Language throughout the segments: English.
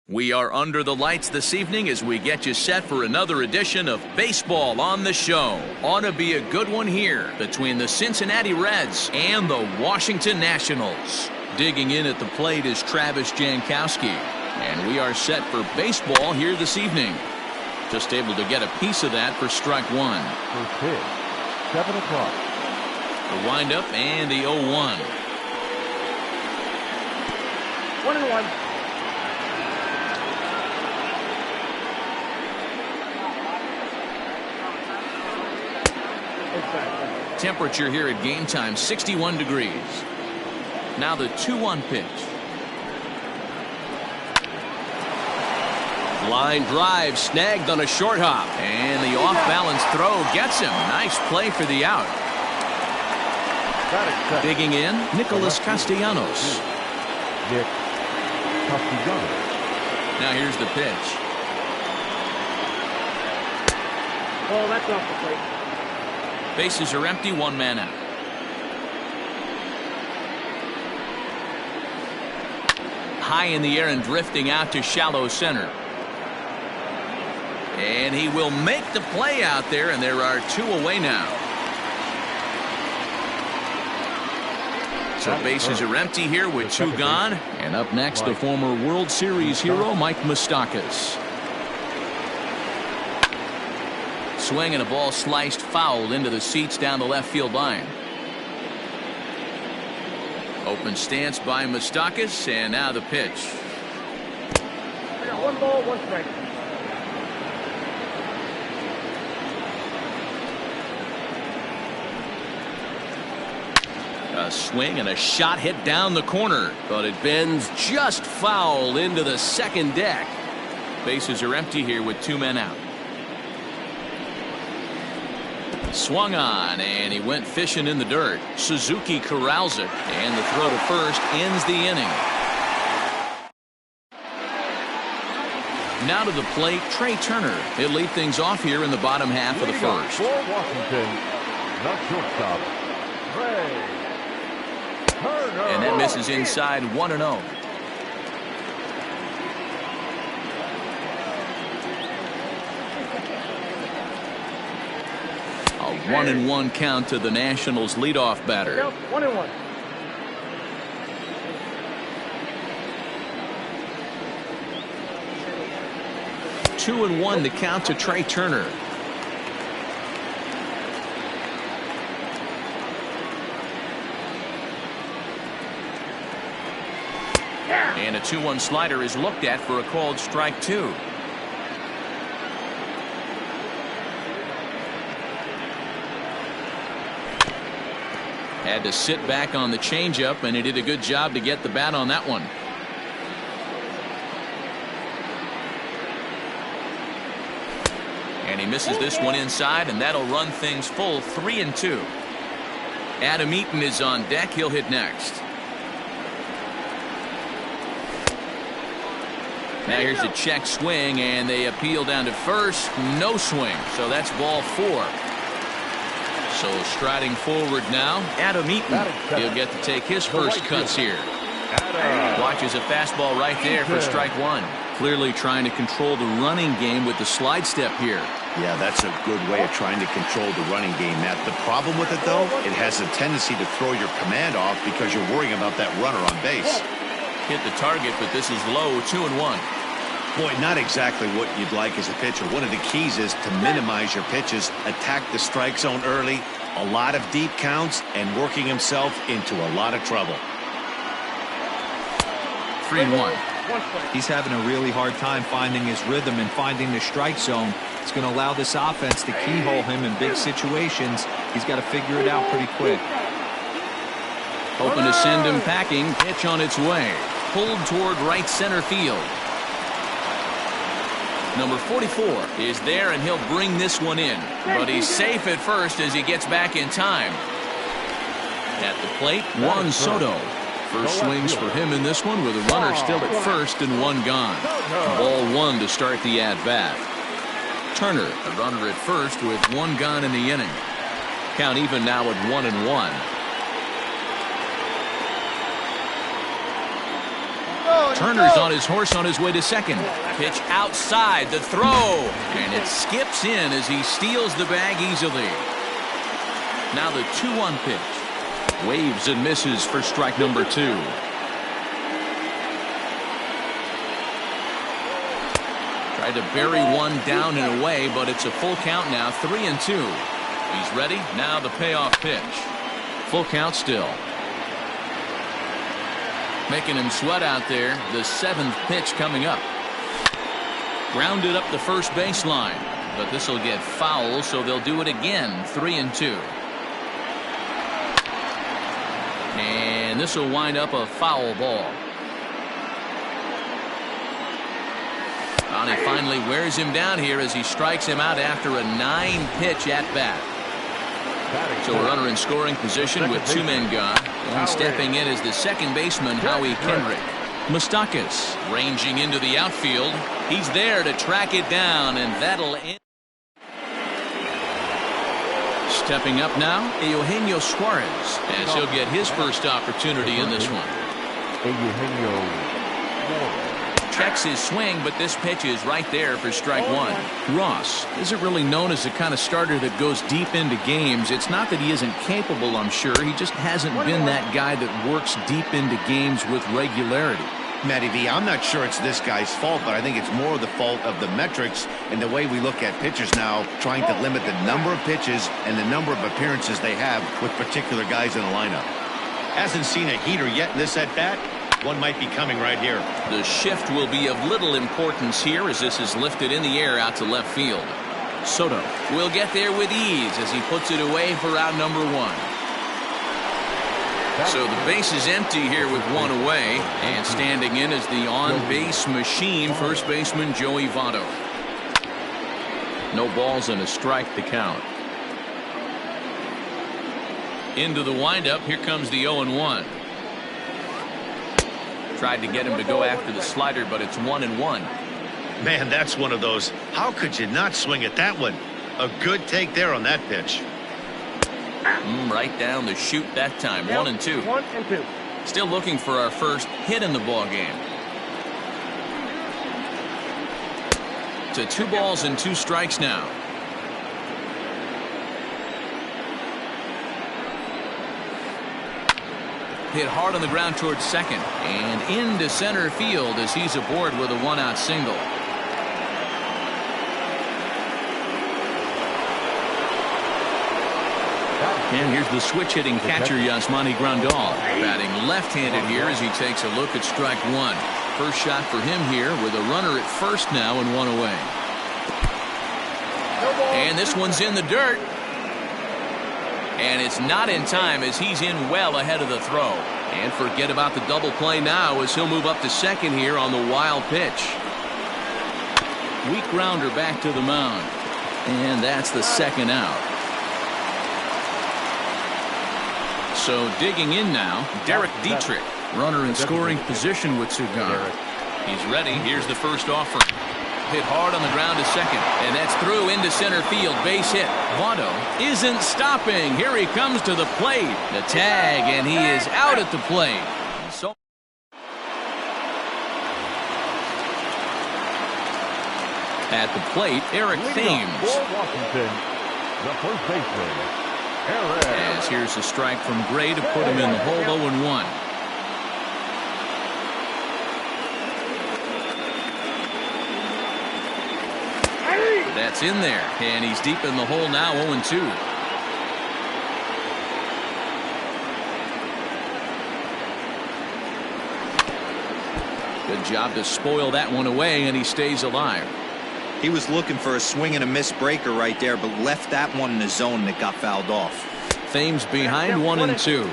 We are under the lights this evening as we get you set for another edition of Baseball on the Show. Ought to be a good one here between the Cincinnati Reds and the Washington Nationals. Digging in at the plate is Travis Jankowski. And we are set for baseball here this evening. Just able to get a piece of that for strike one. First pitch, 7 o'clock. The windup and the 0-1. 1-1. Temperature here at game time, 61 degrees. Now the 2-1 pitch. Line drive snagged on a short hop. And the off-balance throw gets him. Nice play for the out. Digging in, Nicholas Castellanos. Nick Castellanos. Now here's the pitch. Oh, that's off the plate. Bases are empty, one man out. High in the air and drifting out to shallow center. And he will make the play out there, and there are two away now. So bases are empty here with two gone. And up next, the former World Series hero, Mike Moustakas. Swing and a ball sliced foul into the seats down the left field line. Open stance by Moustakas, and now the pitch. I got 1 ball, 1 strike. A swing and a shot hit down the corner, but it bends just foul into the second deck. Bases are empty here with two men out. Swung on, and he went fishing in the dirt. Suzuki corrals it, and the throw to first ends the inning. Now to the plate, Trey Turner. He'll lead things off here in the bottom half of the first. For Washington, the shortstop, Trey Turner. And that misses inside 1-0. A 1-1 count to the Nationals leadoff batter. 1-1. Two and 1 to count to Trey Turner. And a 2-1 slider is looked at for a called strike two. Had to sit back on the changeup, and he did a good job to get the bat on that one. And he misses this one inside, and that'll run things full 3-2. Adam Eaton is on deck. He'll hit next. Now here's a check swing, and they appeal down to first. No swing, so that's ball 4. So striding forward now, Adam Eaton. He'll get to take his first cuts here. Watches a fastball right there for strike one. Clearly trying to control the running game with the slide step here. Yeah, that's a good way of trying to control the running game, Matt. The problem with it, though, it has a tendency to throw your command off because you're worrying about that runner on base. Hit the target, but this is low, 2-1. Boy, not exactly what you'd like as a pitcher. One of the keys is to minimize your pitches, attack the strike zone early, a lot of deep counts, and working himself into a lot of trouble. 3-1. He's having a really hard time finding his rhythm and finding the strike zone. It's going to allow this offense to keyhole him in big situations. He's got to figure it out pretty quick. Hoping to send him packing. Pitch on its way. Pulled toward right center field. Number 44 is there, and he'll bring this one in. But he's safe at first as he gets back in time. At the plate, Juan Soto. First swings for him in this one with a runner still at first and one gone. Ball 1 to start the at-bat. Turner, a runner at first with one gone in the inning. Count even now at 1-1. Turner's on his horse on his way to second. Pitch outside, the throw, and it skips in as he steals the bag easily. Now the 2-1 pitch. Waves and misses for strike number 2. Tried to bury one down and away, but it's a full count now, 3-2. He's ready. Now the payoff pitch. Full count still. Making him sweat out there. The 7th pitch coming up. Grounded up the first baseline, but this will get foul, so they'll do it again. 3-2. And this will wind up a foul ball. He finally wears him down here as he strikes him out after a 9-pitch at bat. So a runner in scoring position with 2 men gone. And stepping in is the second baseman, Howie Kendrick. Moustakas ranging into the outfield. He's there to track it down, and that'll end. Stepping up now, Eugenio Suarez, as he'll get his first opportunity in this one. Checks his swing, but this pitch is right there for strike 1. Ross isn't really known as the kind of starter that goes deep into games. It's not that he isn't capable, I'm sure. He just hasn't been that guy that works deep into games with regularity. Matty V, I'm not sure it's this guy's fault, but I think it's more the fault of the metrics and the way we look at pitchers now, trying to limit the number of pitches and the number of appearances they have with particular guys in the lineup. Hasn't seen a heater yet in this at-bat. One might be coming right here. The shift will be of little importance here as this is lifted in the air out to left field. Soto will get there with ease as he puts it away for out number 1. So the base is empty here with 1 away, and standing in is the on-base machine, first baseman Joey Votto. No balls and a strike to count. Into the windup, here comes the 0-1. Tried to get him to go after the slider, but it's 1-1. Man, that's one of those. How could you not swing at that one? A good take there on that pitch. Right down the chute that time. 1-2. 1-2. Still looking for our first hit in the ball game. To 2 balls and 2 strikes now. Hit hard on the ground towards second and into center field as he's aboard with a 1-out single. And here's the switch hitting catcher Yasmani Grandal batting left-handed here as he takes a look at strike 1. First shot for him here with a runner at first now and 1 away. And this one's in the dirt. And it's not in time as he's in well ahead of the throw. And forget about the double play now as he'll move up to second here on the wild pitch. Weak grounder back to the mound. And that's the second out. So digging in now, Derek Dietrich, runner in scoring position with Cigar. He's ready. Here's the first offer. Hit hard on the ground to second, and that's through into center field. Base hit. Votto isn't stopping. Here he comes to the plate. The tag, and he is out at the plate. So at the plate, Eric Thames. For Washington, the first baseman, Eric. As here's a strike from Gray to put him in the hole. 0-1. That's in there, and he's deep in the hole now. 0-2. Good job to spoil that one away, and he stays alive. He was looking for a swing and a miss breaker right there, but left that one in the zone that got fouled off. Thames behind 1-2.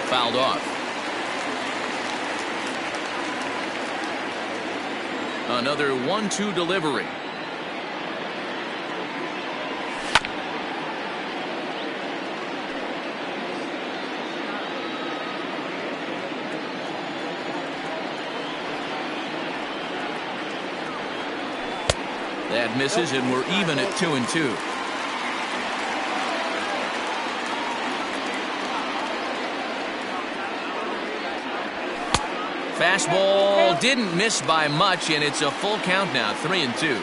Fouled off. Another 1-2 delivery. That misses, and we're even at 2-2. Fastball didn't miss by much, and it's a full count now, 3-2.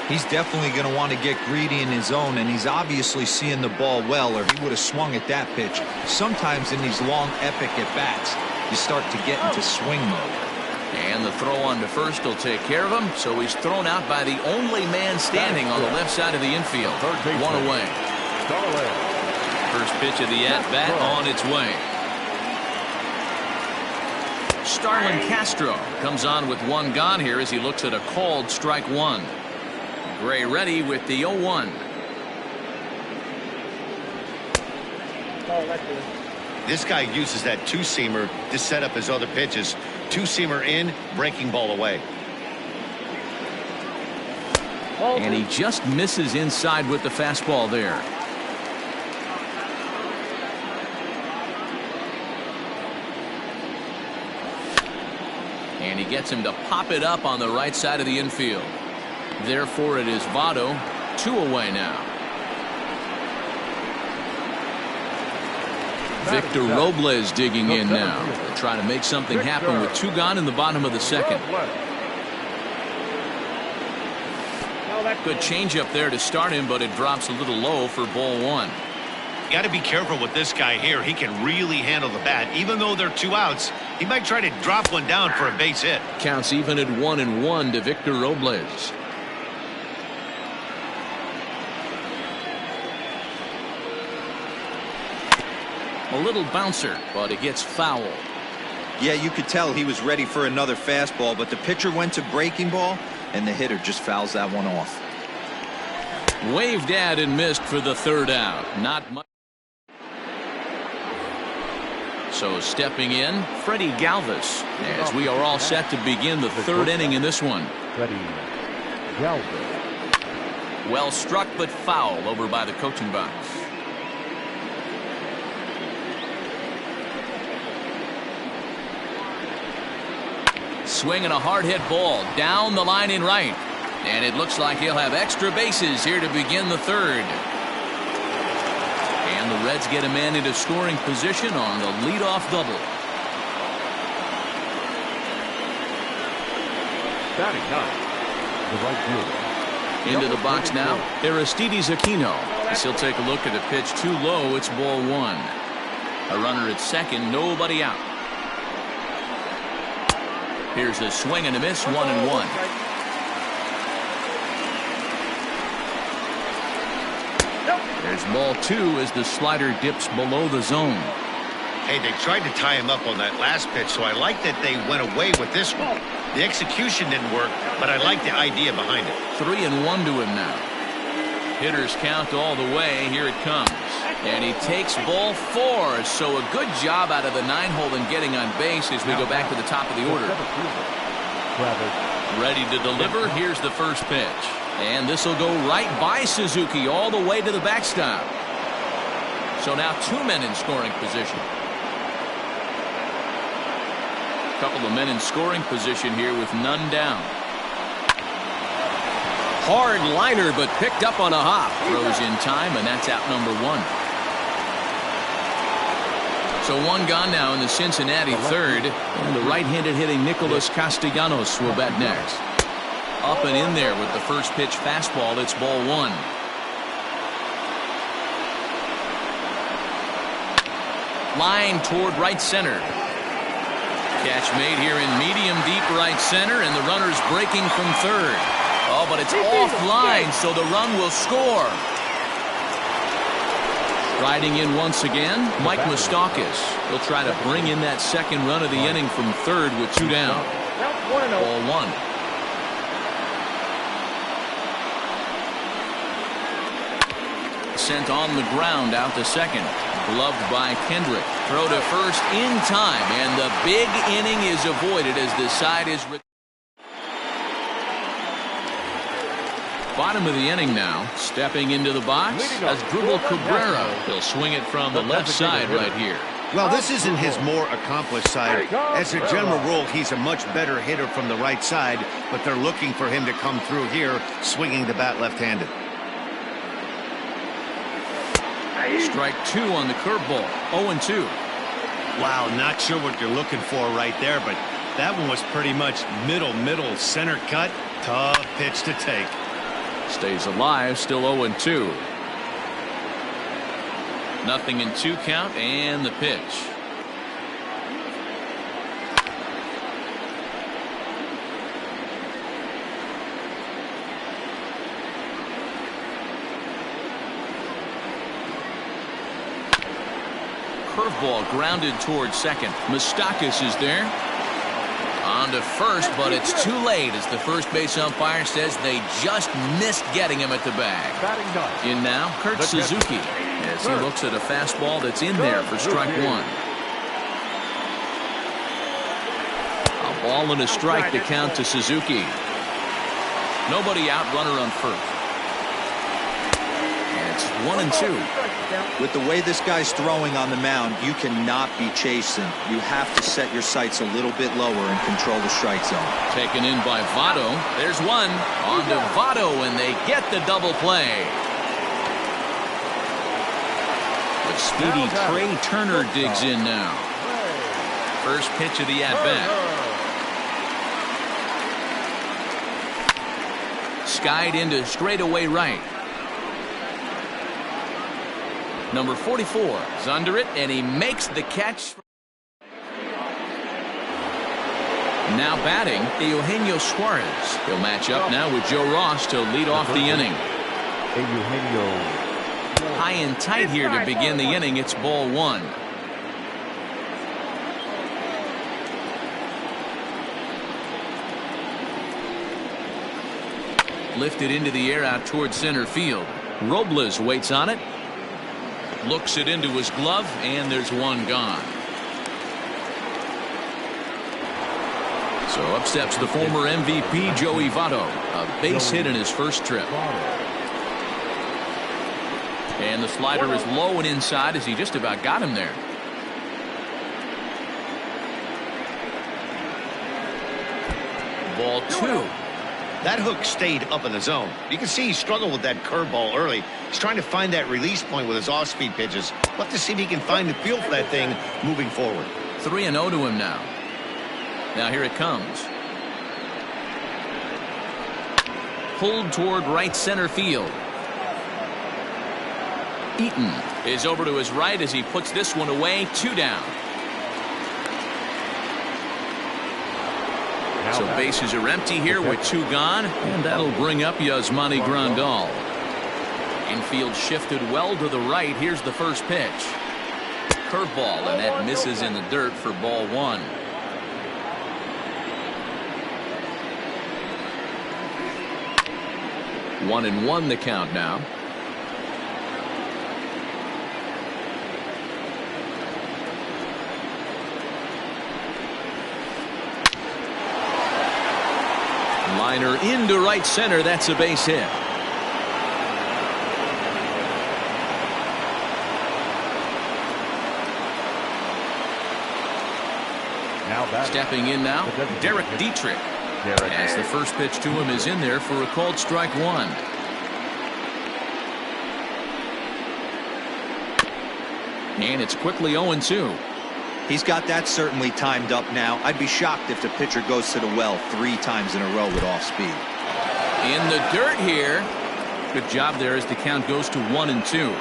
He's definitely going to want to get greedy in his zone, and he's obviously seeing the ball well, or he would have swung at that pitch. Sometimes in these long, epic at-bats, you start to get into swing mode. And the throw on to first will take care of him, so he's thrown out by the only man standing on the left side of the infield. One away. First pitch of the at-bat on its way. Starlin Castro comes on with one gone here as he looks at a called strike one. Gray ready with the 0-1. This guy uses that two-seamer to set up his other pitches. Two-seamer in, breaking ball away. And he just misses inside with the fastball there. And he gets him to pop it up on the right side of the infield. Therefore, it is Votto, 2 away now. Victor Robles digging in now. They're trying to make something happen with 2 gone in the bottom of the second. Good changeup there to start him, but it drops a little low for ball 1. Got to be careful with this guy here. He can really handle the bat. Even though they're 2 outs, he might try to drop one down for a base hit. Counts even at 1-1 to Victor Robles. A little bouncer, but it gets foul. Yeah, you could tell he was ready for another fastball, but the pitcher went to breaking ball, and the hitter just fouls that one off. Waved at and missed for the 3rd out. Not much. So stepping in, Freddie Galvis, as we are all set to begin the 3rd inning in this one. Freddie Galvis. Well struck, but foul over by the coaching box. Swinging a hard hit ball down the line in right. And it looks like he'll have extra bases here to begin the 3rd. And the Reds get a man into scoring position on the leadoff double. Batting ninth, the right fielder. Into the box now, Aristides Aquino. As he'll take a look at a pitch too low, it's ball 1. A runner at second, nobody out. Here's a swing and a miss, 1-1. There's ball 2 as the slider dips below the zone. Hey, they tried to tie him up on that last pitch, so I like that they went away with this one. The execution didn't work, but I like the idea behind it. 3-1 to him now. Hitters count all the way. Here it comes. And he takes ball 4. So a good job out of the 9-hole in getting on base as we go back to the top of the order. Ready to deliver. Here's the first pitch. And this will go right by Suzuki all the way to the backstop. So now 2 men in scoring position. A couple of men in scoring position here with none down. Hard liner, but picked up on a hop. Throws in time, and that's out number 1. So 1 gone now in the Cincinnati 3rd. And the right-handed hitting Nicholas Castellanos will bat next. Up and in there with the first pitch fastball. It's ball 1. Line toward right center. Catch made here in medium deep right center, and the runner's breaking from 3rd. Oh, but it's offline, so the run will score. Riding in once again, Mike Moustakas. He'll try to bring in that second run of the inning from 3rd with 2 down. Ball 1. Sent on the ground out to second. Gloved by Kendrick. Throw to first in time, and the big inning is avoided as the side is. Bottom of the inning now. Stepping into the box as Drupal Cabrera. He'll swing it from the left side right here. Well, this isn't his more accomplished side. As a general rule, he's a much better hitter from the right side, but they're looking for him to come through here, swinging the bat left-handed. Strike 2 on the curveball. 0-2. Wow, not sure what you're looking for right there, but That one was pretty much middle, center cut. Tough pitch to take. Stays alive, still 0-2. Nothing in 2 count, and the pitch. Curveball grounded towards second. Moustakas is there. On to first, but it's too late as the first base umpire says they just missed getting him at the bag. In now, Kurt Suzuki, as he looks at a fastball that's in there for strike 1. A ball and a strike to count to Suzuki. Nobody out, runner on first. And it's 1-2. With the way this guy's throwing on the mound, you cannot be chasing. You have to set your sights a little bit lower and control the strike zone. Taken in by Votto. There's one. On to Votto, and they get the double play. But speedy Trey Turner digs in now. First pitch of the at-bat. Skied into straightaway right. Number 44 is under it, and he makes the catch. Now batting, Eugenio Suarez. He'll match up now with Joe Ross to lead off the inning. High and tight here to begin the inning. It's ball 1. Lifted into the air out towards center field. Robles waits on it. Looks it into his glove, and there's one gone. So up steps the former MVP Joey Votto. A base hit in his first trip. And the slider is low and inside as he just about got him there. Ball 2. That hook stayed up in the zone. You can see he struggled with that curveball early. He's trying to find that release point with his off-speed pitches. We'll have to see if he can find the feel for that thing moving forward. 3-0 to him now. Now here it comes. Pulled toward right center field. Eaton is over to his right as he puts this one away. 2 down. So bases are empty here with 2 gone, and that'll bring up Yasmani Grandal. Infield shifted well to the right. Here's the first pitch. Curveball, and that misses in the dirt for ball 1. One and 1 the count now. Liner into right center. That's a base hit. Stepping in now, Derek Dietrich. As the first pitch to him is in there for a called strike 1. And it's quickly 0-2. He's got that certainly timed up now. I'd be shocked if the pitcher goes to the well 3 times in a row with off speed. In the dirt here. Good job there as the count goes to 1-2.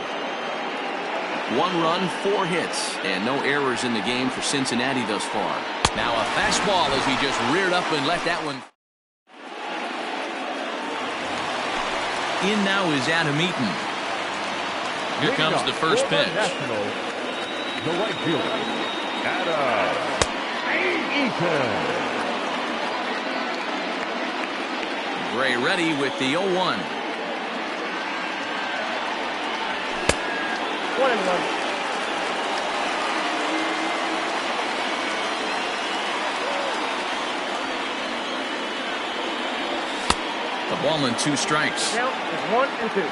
1 run, 4 hits, and no errors in the game for Cincinnati thus far. Now a fastball as he just reared up and let that one. In now is Adam Eaton. Here comes the first pitch. The right fielder, Adam Eaton. Gray ready with the 0-1. 1-1. A ball and 2 strikes. Count is 1-2.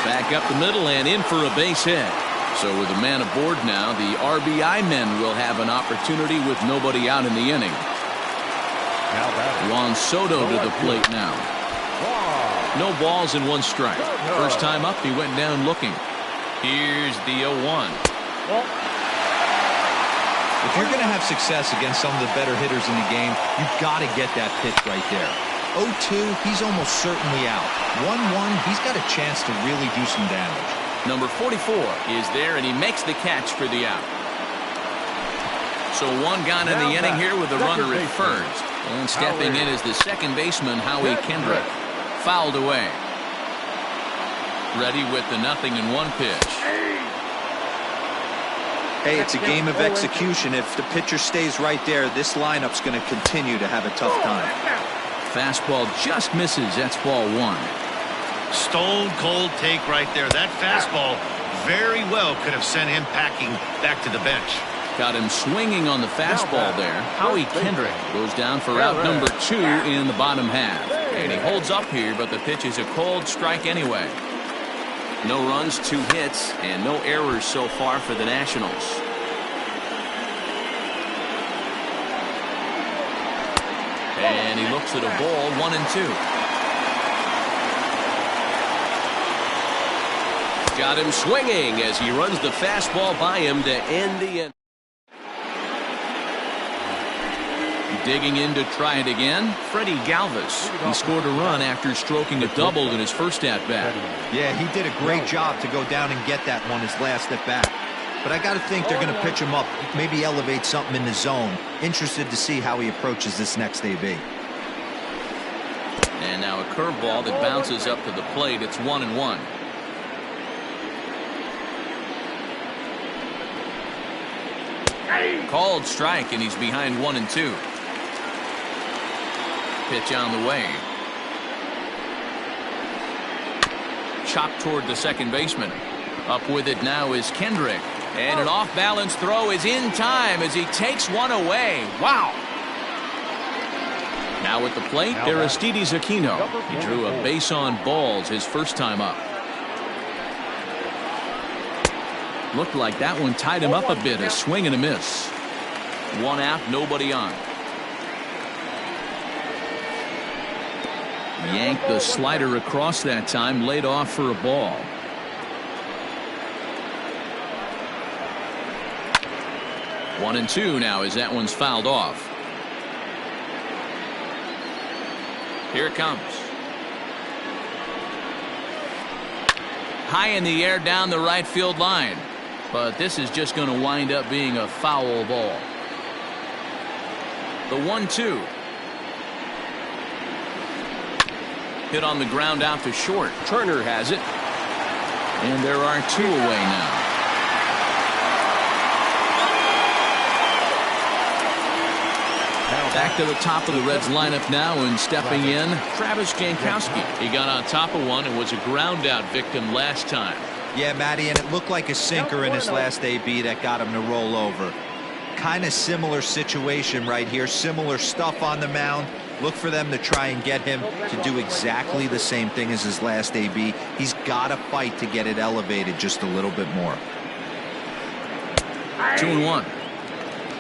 Back up the middle and in for a base hit. So with a man aboard now, the RBI men will have an opportunity with nobody out in the inning. Juan Soto to the plate now. No balls and 1 strike. First time up, he went down looking. Here's the 0-1. If you're going to have success against some of the better hitters in the game, you've got to get that pitch right there. 0-2, he's almost certainly out. 1-1, he's got a chance to really do some damage. Number 44 is there, and he makes the catch for the out. So 1 gone in the inning here with a runner at first. And stepping in is the second baseman, Howie Kendrick. Fouled away. Ready with the 0-1 pitch. Hey, it's a game of execution. If the pitcher stays right there, this lineup's going to continue to have a tough time. Fastball just misses. That's ball 1. Stone cold take right there. That fastball very well could have sent him packing back to the bench. Got him swinging on the fastball there. Howie Kendrick goes down for out number 2 in the bottom half. And he holds up here, but the pitch is a cold strike anyway. No runs, 2 hits, and no errors so far for the Nationals. And he looks at a ball, 1-2. Got him swinging as he runs the fastball by him to end the inning. Digging in to try it again, Freddie Galvis. He scored a run after stroking a double in his first at-bat. Yeah, he did a great job to go down and get that one his last at-bat. But I got to think they're going to pitch him up, maybe elevate something in the zone. Interested to see how he approaches this next AB. And now a curveball that bounces up to the plate. It's 1-1. Called strike, and he's behind 1-2. Pitch on the way. Chopped toward the second baseman. Up with it now is Kendrick. And an off-balance throw is in time as he takes one away. Wow. Now at the plate, Aristides Aquino. He drew a base on balls his first time up. Looked like that one tied him up a bit. A swing and a miss. 1 out, nobody on. Yanked the slider across that time, laid off for a ball. One and 2 now as that one's fouled off. Here it comes. High in the air down the right field line. But this is just going to wind up being a foul ball. The 1-2. Hit on the ground out to short. Turner has it. And there are 2 away now. Back to the top of the Reds lineup now, and stepping in, Travis Jankowski. He got on top of one and was a ground out victim last time. Yeah, Matty, and it looked like a sinker in his last AB that got him to roll over. Kind of similar situation right here. Similar stuff on the mound. Look for them to try and get him to do exactly the same thing as his last AB. He's got to fight to get it elevated just a little bit more. 2-1.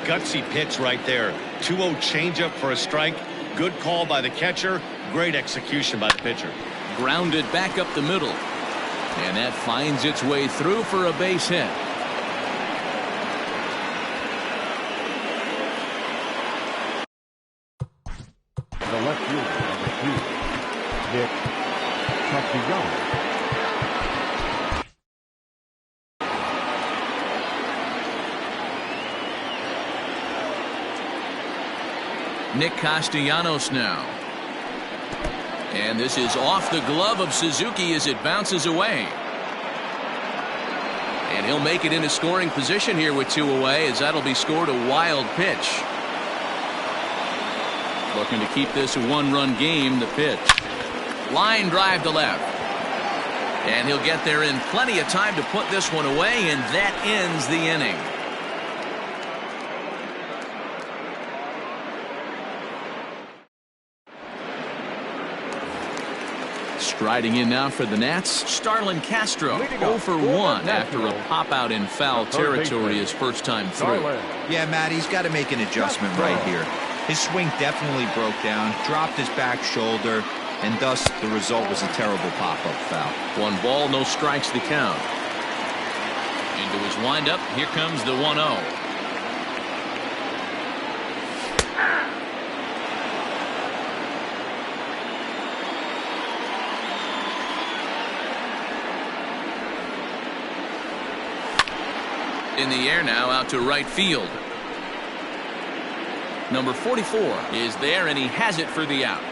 Gutsy pitch right there. 2-0 changeup for a strike. Good call by the catcher. Great execution by the pitcher. Grounded back up the middle. And that finds its way through for a base hit. The left fielder, number 2, Nick Castellanos. Nick Castellanos now. And this is off the glove of Suzuki as it bounces away. And he'll make it into scoring position here with 2 away, as that'll be scored a wild pitch. Looking to keep this a 1-run game. The pitch. Line drive to left. And he'll get there in plenty of time to put this one away, and that ends the inning. Striding in now for the Nats, Starlin Castro. 0 for 1 after a pop-out in foul territory his first time through. Yeah, Matt, he's got to make an adjustment right here. His swing definitely broke down, dropped his back shoulder. and thus the result was a terrible pop-up foul. 1 ball, no strikes the count. Into his windup, here comes the 1-0. In the air now, out to right field. Number 44 is there, and he has it for the out.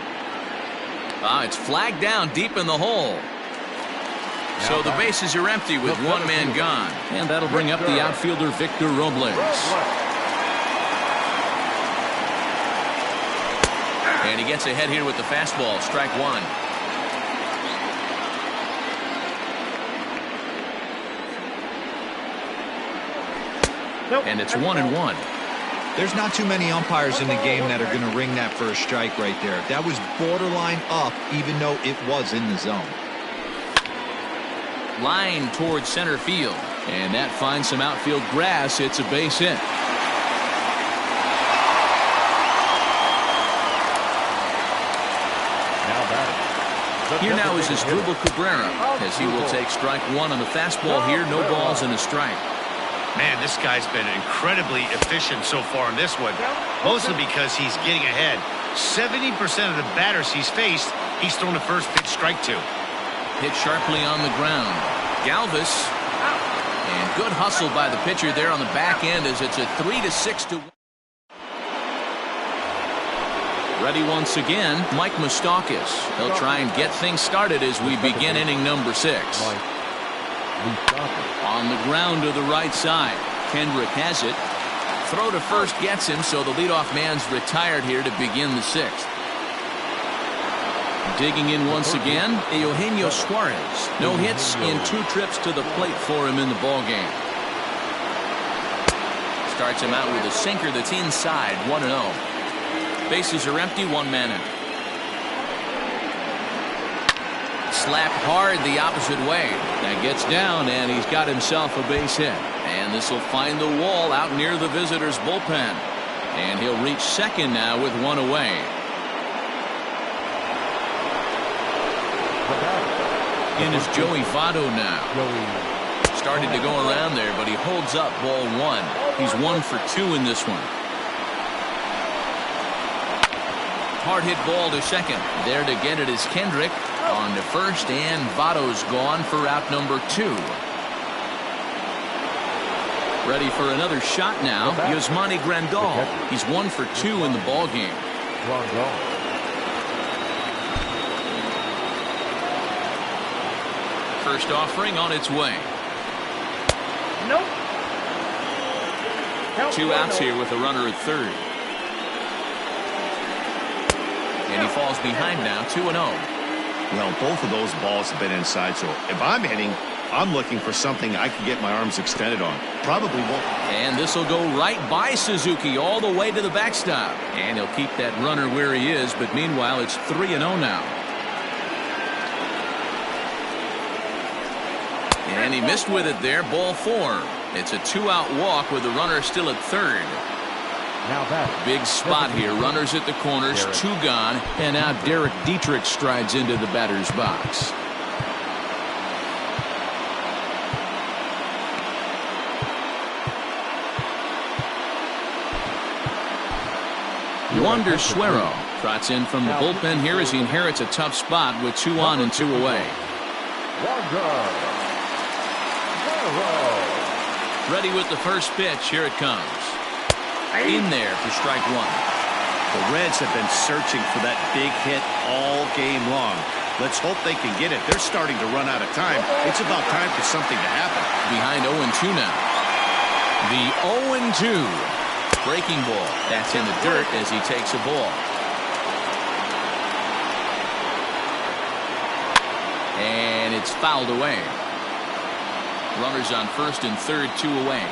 It's flagged down deep in the hole. So the bases are empty with 1 man gone. And that'll bring up the outfielder, Victor Robles. And he gets ahead here with the fastball, strike 1. And it's 1-1. There's not too many umpires in the game that are going to ring that first strike right there. That was borderline up, even though it was in the zone. Line towards center field. And that finds some outfield grass. It's a base hit. Here now is Asdrubal Cabrera, as he will take strike 1 on the fastball here. No balls and a strike. Man, this guy's been incredibly efficient so far in this one, mostly because he's getting ahead. 70% of the batters he's faced, he's thrown the first pitch, strike 2. Hit sharply on the ground. Galvis. And good hustle by the pitcher there on the back end as it's a 3-6 Ready once again, Mike Moustakas. He'll try and get things started as we begin inning number 6. On the ground to the right side. Kendrick has it. Throw to first gets him, so the leadoff man's retired here to begin the 6th. Digging in once again, Eugenio Suarez. No hits in 2 trips to the plate for him in the ballgame. Starts him out with a sinker that's inside, 1-0. Bases are empty, 1 man in. Slapped hard the opposite way. That gets down, and he's got himself a base hit. And this will find the wall out near the visitor's bullpen. And he'll reach second now with 1 away. In is Joey Votto now. Started to go around there, but he holds up ball 1. He's 1 for 2 in this one. Hard hit ball to second. There to get it is Kendrick. On to first, and Votto's gone for out number 2. Ready for another shot now. Yasmani Grandal. He's 1 for 2 in the ballgame. First offering on its way. Nope. 2 outs here with a runner at third. And he falls behind now, 2-0. Well, both of those balls have been inside, so if I'm hitting, I'm looking for something I can get my arms extended on. Probably won't. And this will go right by Suzuki all the way to the backstop. And he'll keep that runner where he is, but meanwhile it's 3-0 now. And he missed with it there, ball 4. It's a 2-out walk with the runner still at third. Big spot here. Runners at the corners, 2 gone, and now Derek Dietrich strides into the batter's box. Wander Suero trots in from the bullpen here as he inherits a tough spot with 2 on and 2 away. Ready with the first pitch. Here it comes. In there for strike 1. The Reds have been searching for that big hit all game long. Let's hope they can get it. They're starting to run out of time. It's about time for something to happen. Behind 0-2 now. The 0-2. Breaking ball. That's in the dirt as he takes a ball. And it's fouled away. Runners on first and third, 2 away.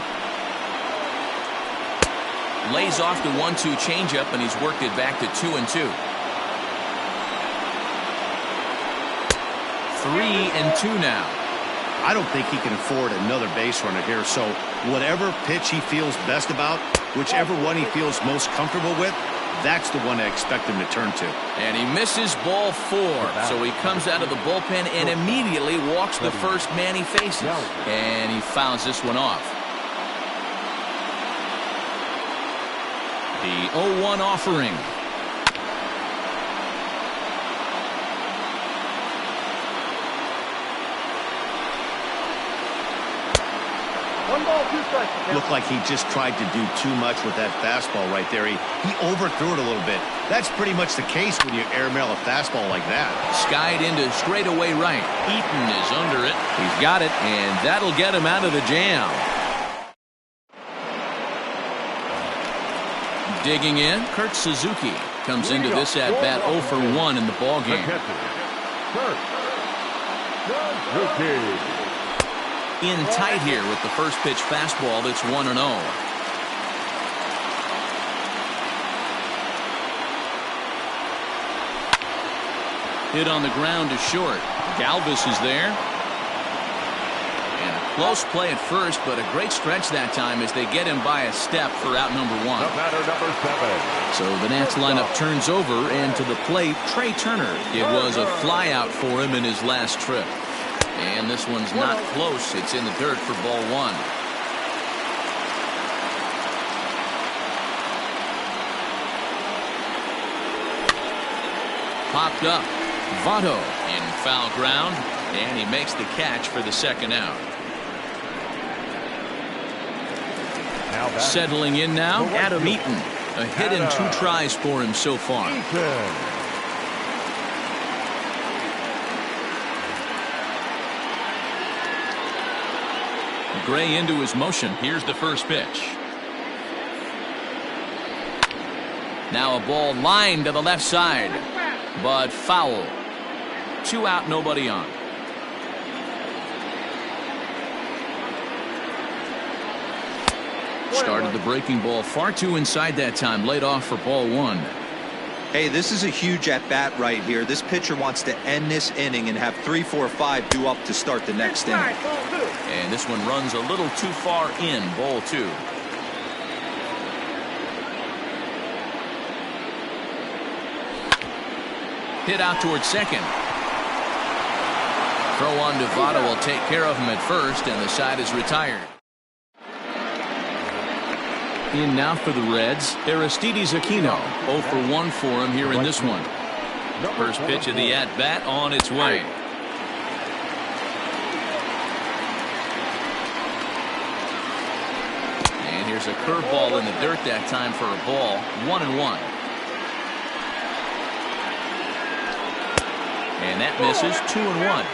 Lays off the 1-2 changeup, and he's worked it back to 2-2. 3-2 now. I don't think he can afford another base runner here, so whatever pitch he feels best about, whichever one he feels most comfortable with, that's the one I expect him to turn to. And he misses ball 4. So he comes out of the bullpen and immediately walks the first man he faces. And he fouls this one off. The 0-1 offering. One ball, 2 strikes. Looked like he just tried to do too much with that fastball right there. He overthrew it a little bit. That's pretty much the case when you airmail a fastball like that. Skied into straightaway right. Eaton is under it. He's got it, and that'll get him out of the jam. Digging in, Kurt Suzuki comes into this at-bat 0 for 1 in the ballgame. In tight here with the first pitch fastball that's 1-0. Hit on the ground to short. Galvis is there. And a close play at first, but a great stretch that time as they get him by a step for out number 1. Batter number 7. So the Nats lineup turns over, and to the plate, Trey Turner. It was a flyout for him in his last trip. And this one's not close. It's in the dirt for ball 1. Popped up. Votto in foul ground, and he makes the catch for the second out. Settling in now, Adam Eaton. A hit and 2 tries for him so far. Gray into his motion. Here's the first pitch. Now a ball lined to the left side, but foul. 2 out, nobody on. Started the breaking ball far too inside that time. Laid off for ball 1. Hey, this is a huge at-bat right here. This pitcher wants to end this inning and have 3, 4, 5 due up to start the next inning. And this one runs a little too far in, ball 2. Hit out towards second. Throw on to Votto will take care of him at first, and the side is retired. In now for the Reds, Aristides Aquino. 0 for 1 for him here in this one. First pitch of the at-bat on its way. And here's a curveball in the dirt that time for a ball. 1-1. And that misses. 2-1.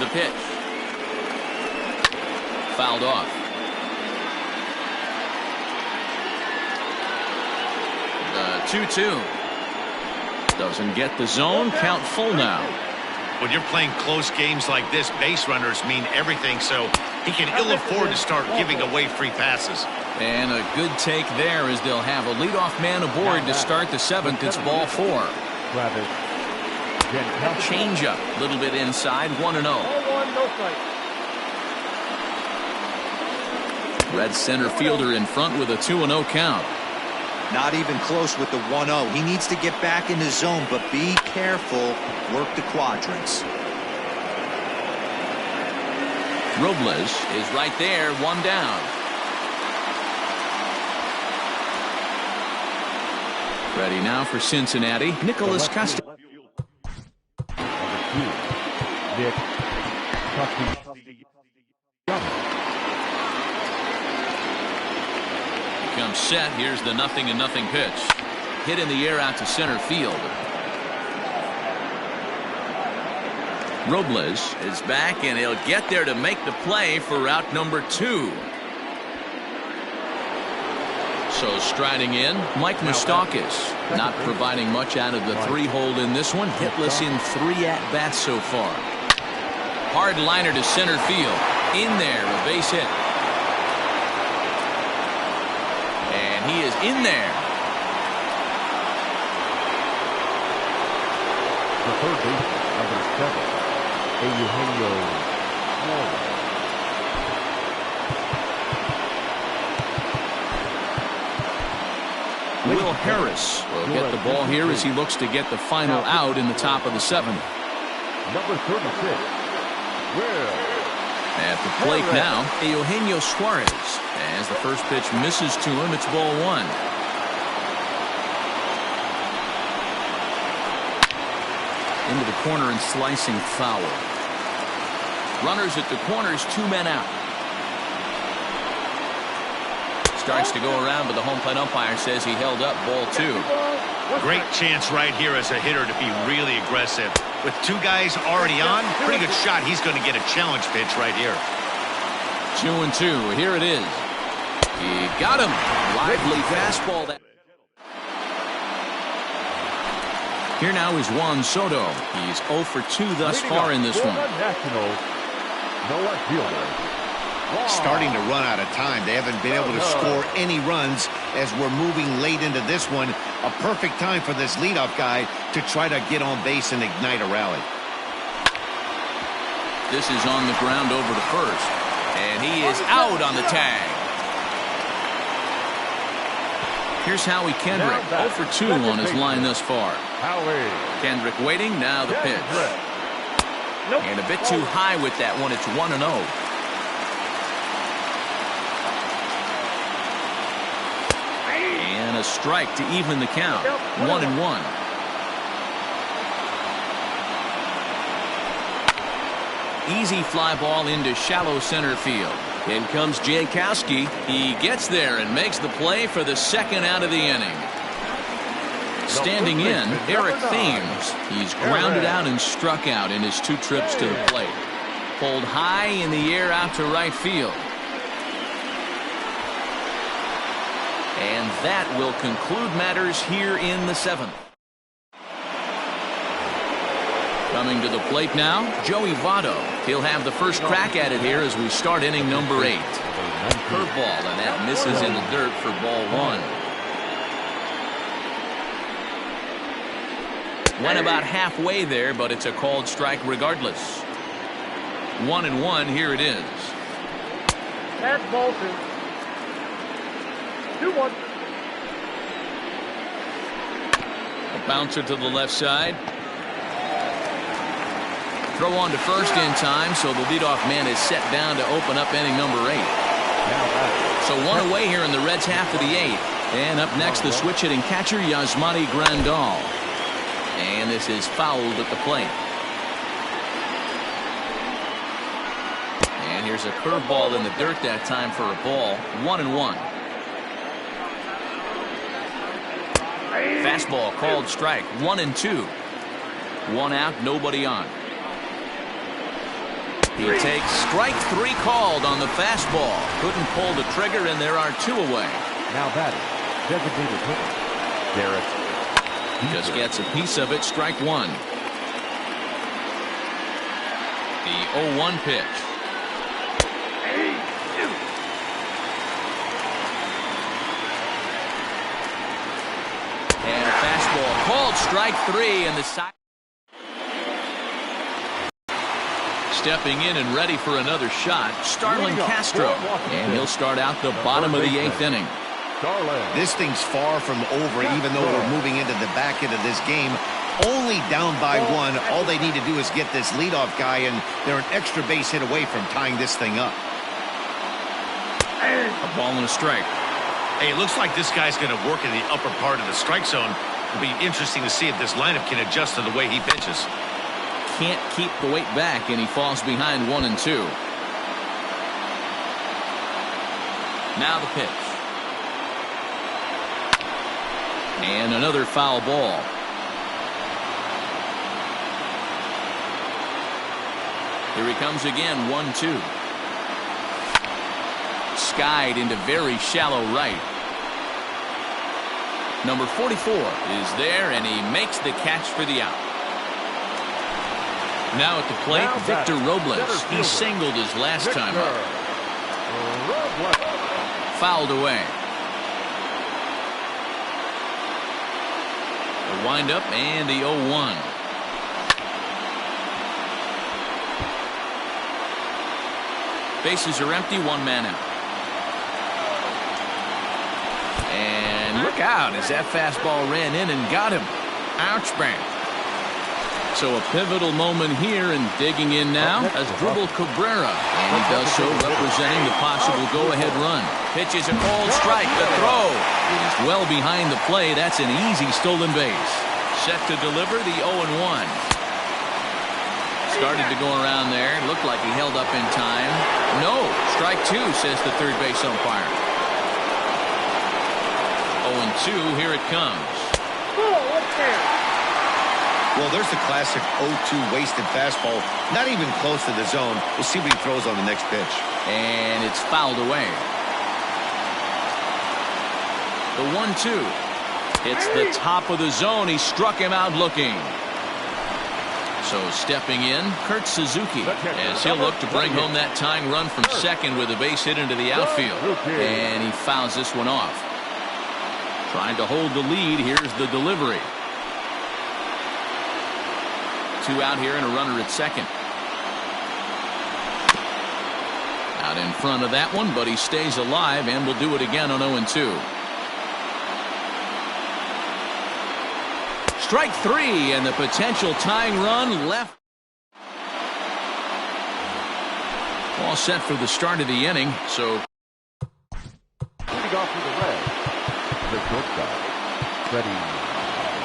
The pitch. Fouled off. The 2-2. Doesn't get the zone. Count full now. When you're playing close games like this, base runners mean everything, so he can ill afford to start giving away free passes. And a good take there as they'll have a leadoff man aboard to start the 7th. It's ball 4. Change up a little bit inside. 1-0. Red center fielder in front with a 2-0 count. Not even close with the 1-0. He needs to get back in the zone, but be careful. Work the quadrants. Robles is right there. 1 down. Ready now for Cincinnati. Nicholas Costa. Comes set. Here's the 0-0 pitch. Hit in the air out to center field. Robles is back, and he'll get there to make the play for route number 2. So striding in, Mike Moustakas, not providing much out of the 3-hole in this one. Hitless in 3 at-bats so far. Hard liner to center field. In there, a base hit. And he is in there. The third baseman, number 7, Eugenio. Will Harris will get the ball here as he looks to get the final out in the top of the 7th. Number 36. Will. At the plate now, Eugenio Suarez. As the first pitch misses to him, it's ball 1. Into the corner and slicing foul. Runners at the corners, 2 men out. Starts to go around, but the home plate umpire says he held up ball 2. Great chance right here as a hitter to be really aggressive. With 2 guys already on, pretty good shot. He's going to get a challenge pitch right here. 2-2. Here it is. He got him. Lively fastball. Here now is Juan Soto. He's 0 for 2 thus far in this one. Nationals. No left fielder. Starting to run out of time. They haven't been able to score any runs as we're moving late into this one. A perfect time for this leadoff guy to try to get on base and ignite a rally. This is on the ground over to first. And he is out on the tag. Here's Howie Kendrick. 0 for 2 on his line thus far. Kendrick waiting. Now the pitch. And a bit too high with that one. It's 1-0. And a strike to even the count. 1-1. Easy fly ball into shallow center field. In comes Jankowski. He gets there and makes the play for the 2nd out of the inning. Standing in, Eric Thames. He's grounded out and struck out in his 2 trips to the plate. Pulled high in the air out to right field. And that will conclude matters here in the 7th. Coming to the plate now, Joey Votto. He'll have the first crack at it here as we start inning number 8. Curveball, and that misses in the dirt for ball 1. Went about halfway there, but it's a called strike regardless. 1-1, here it is. That's ball 2. 2-1. A bouncer to the left side. Throw on to first in time, so the leadoff man is set down to open up inning number 8. So 1 away here in the Reds' half of the 8th. And up next, the switch-hitting catcher, Yasmani Grandal. And this is fouled at the plate. And here's a curveball in the dirt that time for a ball. 1-1. Fastball called strike. 1-2. 1 out, nobody on. He takes strike 3 called on the fastball. Couldn't pull the trigger, and there are 2 away. Now batting, designated hitter, Derek. Just gets a piece of it. Strike 1. The 0-1 pitch. And a fastball called strike 3, and the side. Stepping in and ready for another shot, Starlin Castro. And he'll start out the bottom of the 8th inning. This thing's far from over, even though we're moving into the back end of this game. Only down by 1. All they need to do is get this leadoff guy, and they're an extra base hit away from tying this thing up. A ball and a strike. Hey, it looks like this guy's going to work in the upper part of the strike zone. It'll be interesting to see if this lineup can adjust to the way he pitches. Can't keep the weight back, and he falls behind 1-2. Now the pitch. And another foul ball. Here he comes again, 1-2. Skied into very shallow right. Number 44 is there, and he makes the catch for the out. Now at the plate, Victor Robles. He singled his last time up. Fouled away. The windup and the 0-1. Bases are empty, 1 man out. And Look out as that fastball ran in and got him. Ouch bang. So a pivotal moment here, and digging in now as Dribble Cabrera. And he does so representing the possible go-ahead run. Pitches a cold strike. The throw is well behind the play. That's an easy stolen base. Set to deliver the 0-1. Started to go around there. Looked like he held up in time. No. Strike two, says the third base umpire. 0-2. Here it comes. Well, there's the classic 0-2 wasted fastball. Not even close to the zone. We'll see what he throws on the next pitch. And it's fouled away. The 1-2. It's the top of the zone. He struck him out looking. So stepping in, Kurt Suzuki, as he'll look to bring home that tying run from second with a base hit into the outfield. And he fouls this one off. Trying to hold the lead. Here's the delivery. Two out here and a runner at second. Out in front of that one, but he stays alive and will do it again on 0-2. Strike three, and the potential tying run left. All set for the start of the inning. So Leading off for the Reds, the shortstop, Freddie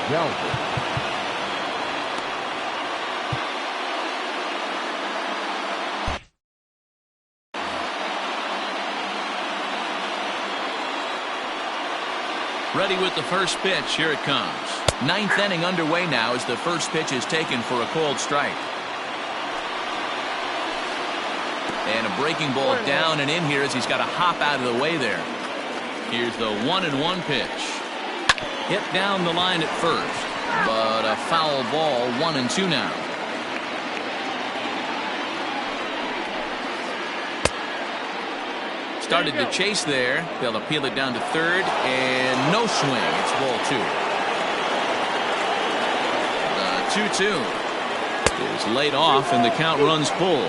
Galvin. ready with the first pitch. Here it comes. Ninth inning underway now as the first pitch is taken for a called strike. And a breaking ball down and in here as he's got to hop out of the way there. Here's the 1-1 pitch. Hit down the line at first, but a foul ball. 1-2 now. Started to chase there. They'll appeal it down to third, and no swing. It's ball two. The 2-2 is laid off, and the count runs full.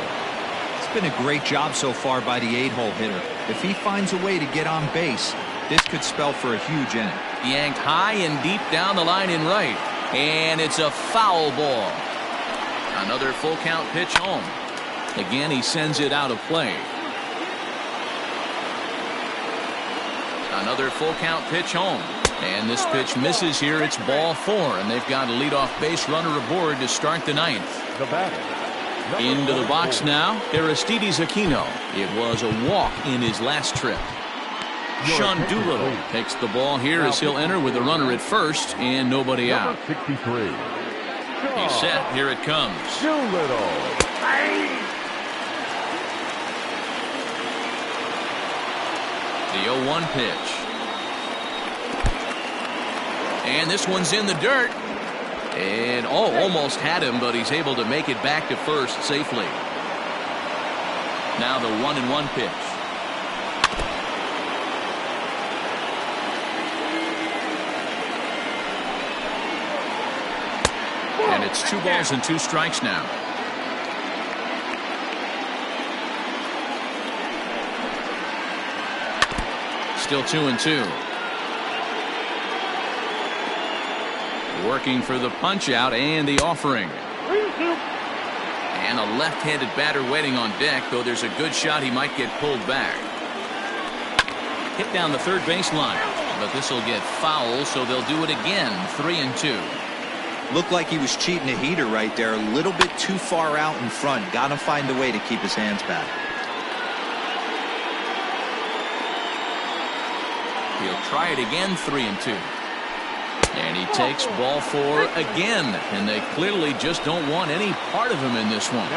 It's been a great job so far by the 8-hole hitter. If he finds a way to get on base, this could spell for a huge inning. Yanked high and deep down the line in right, and it's a foul ball. Another full count pitch home. Again, he sends it out of play. Another full count pitch home. And this pitch misses here. It's ball four, and they've got a leadoff base runner aboard to start the ninth. The batter. Into the box now, Aristides Aquino. It was a walk in his last trip. Sean Doolittle takes the ball here as he'll enter with a runner at first and nobody out. 63. He's set. Here it comes. Doolittle. The 0-1 pitch. And this one's in the dirt. And almost had him, but he's able to make it back to first safely. Now the 1-1 pitch. And it's 2 balls and 2 strikes now. Still 2-2. Working for the punch out and the offering. And a left-handed batter waiting on deck, though there's a good shot he might get pulled back. Hit down the third baseline, but this will get foul, so they'll do it again. 3-2. Looked like he was cheating a heater right there. A little bit too far out in front. Got to find a way to keep his hands back. He'll try it again. 3-2. And he takes ball four again, and they clearly just don't want any part of him in this one.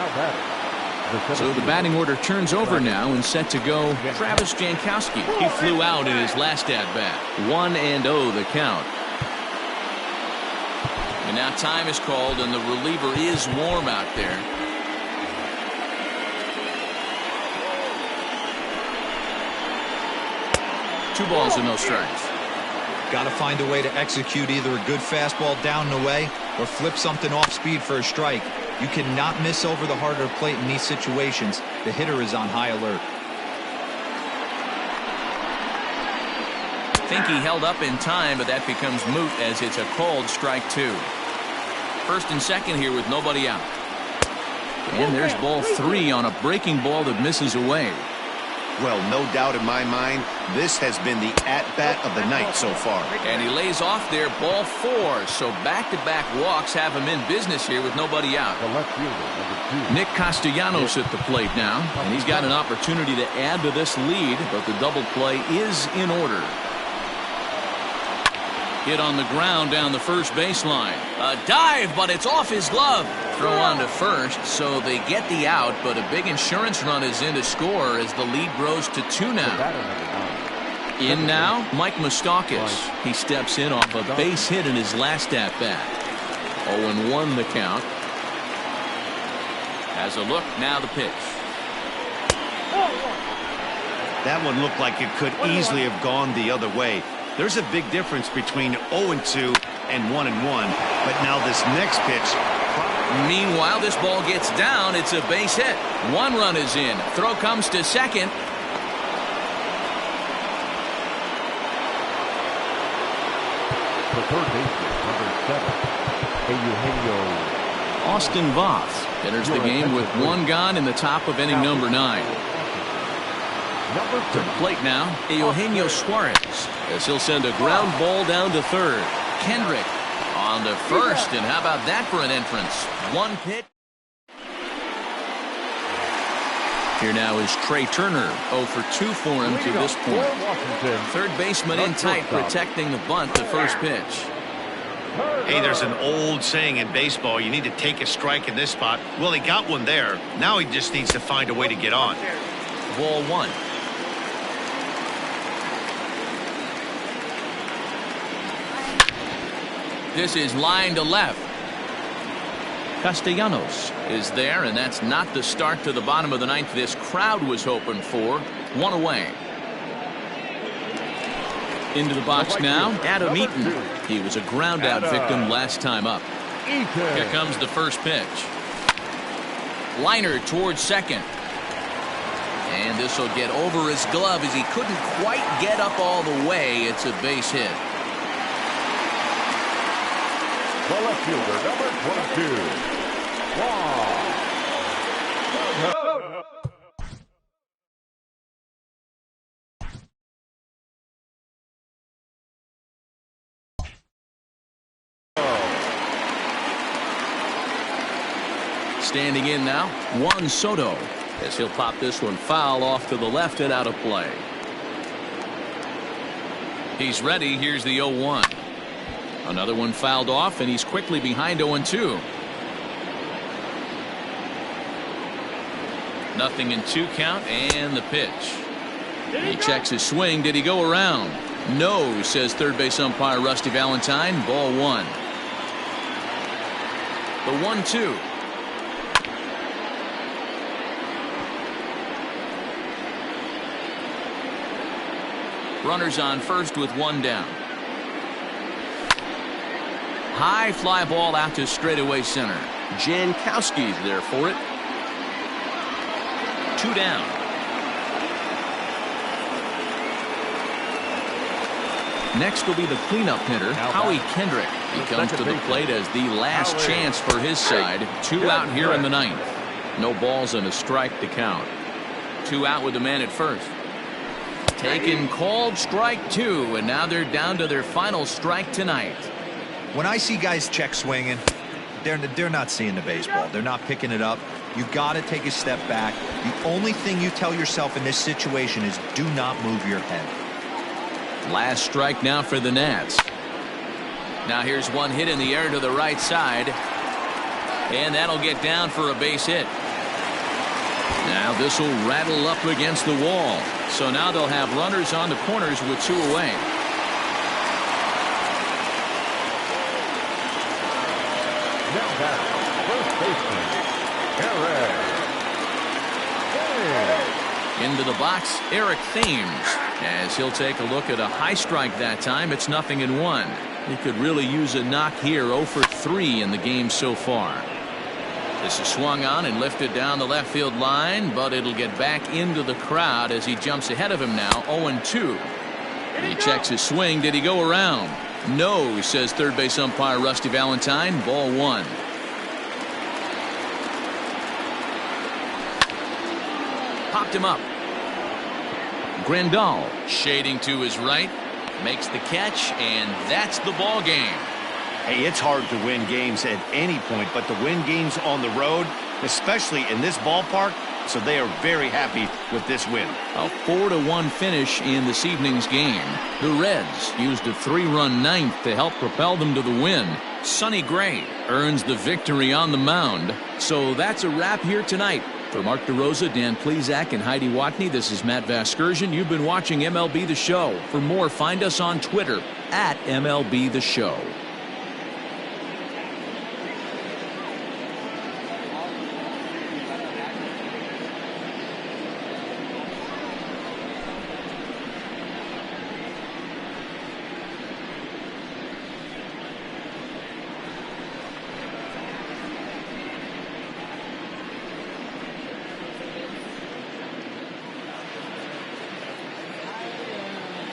So the batting order turns over now and set to go Travis Jankowski. He flew out in his last at-bat. 1-0 the count. And now time is called, and the reliever is warm out there. Two balls and no strikes. Got to find a way to execute either a good fastball down and away or flip something off speed for a strike. You cannot miss over the heart of the plate in these situations. The hitter is on high alert. Think he held up in time, but that becomes moot as it's a called strike 2. First and second here with nobody out. And there's ball 3 on a breaking ball that misses away. Well, no doubt in my mind, this has been the at-bat of the night so far. And he lays off there, ball 4. So back-to-back walks have him in business here with nobody out. The left fielder, number 2. Nick Castellanos at the plate now, and he's got an opportunity to add to this lead, but the double play is in order. Hit on the ground down the first baseline. A dive, but it's off his glove. Throw on to first, so they get the out, but a big insurance run is in to score as the lead grows to 2 now. In now, Mike Moustakas. He steps in off a base hit in his last at-bat. 0-1 the count. Has a look, now the pitch. That one looked like it could easily have gone the other way. There's a big difference between 0-2 and 1-1, but now this next pitch. Meanwhile, this ball gets down. It's a base hit. 1 run is in. Throw comes to second. The third baseman, number 7, Eugenio. Austin Voth enters the game with 1 gone in the top of inning number 9. To the plate now, Eugenio Suarez, as he'll send a ground ball down to third. Kendrick on to first, and how about that for an entrance? 1 pitch. Here now is Trey Turner, 0 for 2 for him to this point. Third baseman in tight, protecting the bunt, the first pitch. Hey, there's an old saying in baseball, you need to take a strike in this spot. Well, he got one there. Now he just needs to find a way to get on. Ball 1. This is line to left. Castellanos is there, and that's not the start to the bottom of the 9th this crowd was hoping for. 1 away. Into the box now, Adam Eaton. He was a ground-out victim last time up. Here comes the first pitch. Liner towards second. And this will get over his glove as he couldn't quite get up all the way. It's a base hit. The left fielder, number 22. Wow. Standing in now, Juan Soto, as he'll pop this one foul off to the left and out of play. He's ready. Here's the 0-1. Another one fouled off, and he's quickly behind 0-2. Nothing in 2 count, and the pitch. He checks his swing. Did he go around? No, says third base umpire Rusty Valentine. Ball 1. The 1-2. Runners on first with 1 down. High fly ball out to straightaway center. Jankowski's there for it. 2 down. Next will be the cleanup hitter, Howie Kendrick. He comes to the plate as the last chance for his side. 2 out here in the 9th. No balls and a strike to count. 2 out with the man at first. Taken, called strike 2, and now they're down to their final strike tonight. When I see guys check swinging, they're not seeing the baseball. They're not picking it up. You got to take a step back. The only thing you tell yourself in this situation is do not move your head. Last strike now for the Nats. Now here's one hit in the air to the right side, and that'll get down for a base hit. Now this will rattle up against the wall. So now they'll have runners on the corners with 2 away. Now back, first baseman, Eric. Into the box, Eric Thames, as he'll take a look at a high strike that time. It's 0-1. He could really use a knock here. 0 for 3 in the game so far. This is swung on and lifted down the left field line, but it'll get back into the crowd as he jumps ahead of him now. 0-2. He checks his swing. Did he go around? No, says third base umpire Rusty Valentine. Ball one. Popped him up. Grandal shading to his right. Makes the catch, and that's the ball game. Hey, it's hard to win games at any point, but to win games on the road, especially in this ballpark, so they are very happy with this win. A 4-1 finish in this evening's game. The Reds used a 3-run ninth to help propel them to the win. Sonny Gray earns the victory on the mound. So that's a wrap here tonight. For Mark DeRosa, Dan Plesac, and Heidi Watney, this is Matt Vasgersian. You've been watching MLB The Show. For more, find us on Twitter at MLB The Show.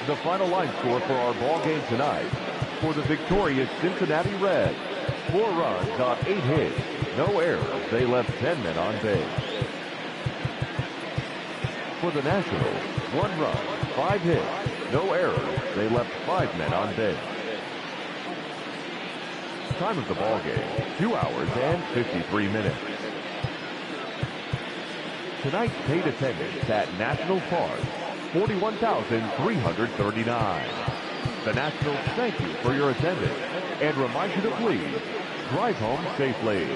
The final line score for our ball game tonight. For the victorious Cincinnati Reds, 4 runs on 8 hits, no errors. They left 10 men on base. For the Nationals, 1 run, 5 hits, no errors. They left 5 men on base. Time of the ball game, 2 hours and 53 minutes. Tonight's paid attendance at National Park, 41,339. The Nationals thank you for your attendance and remind you to please drive home safely.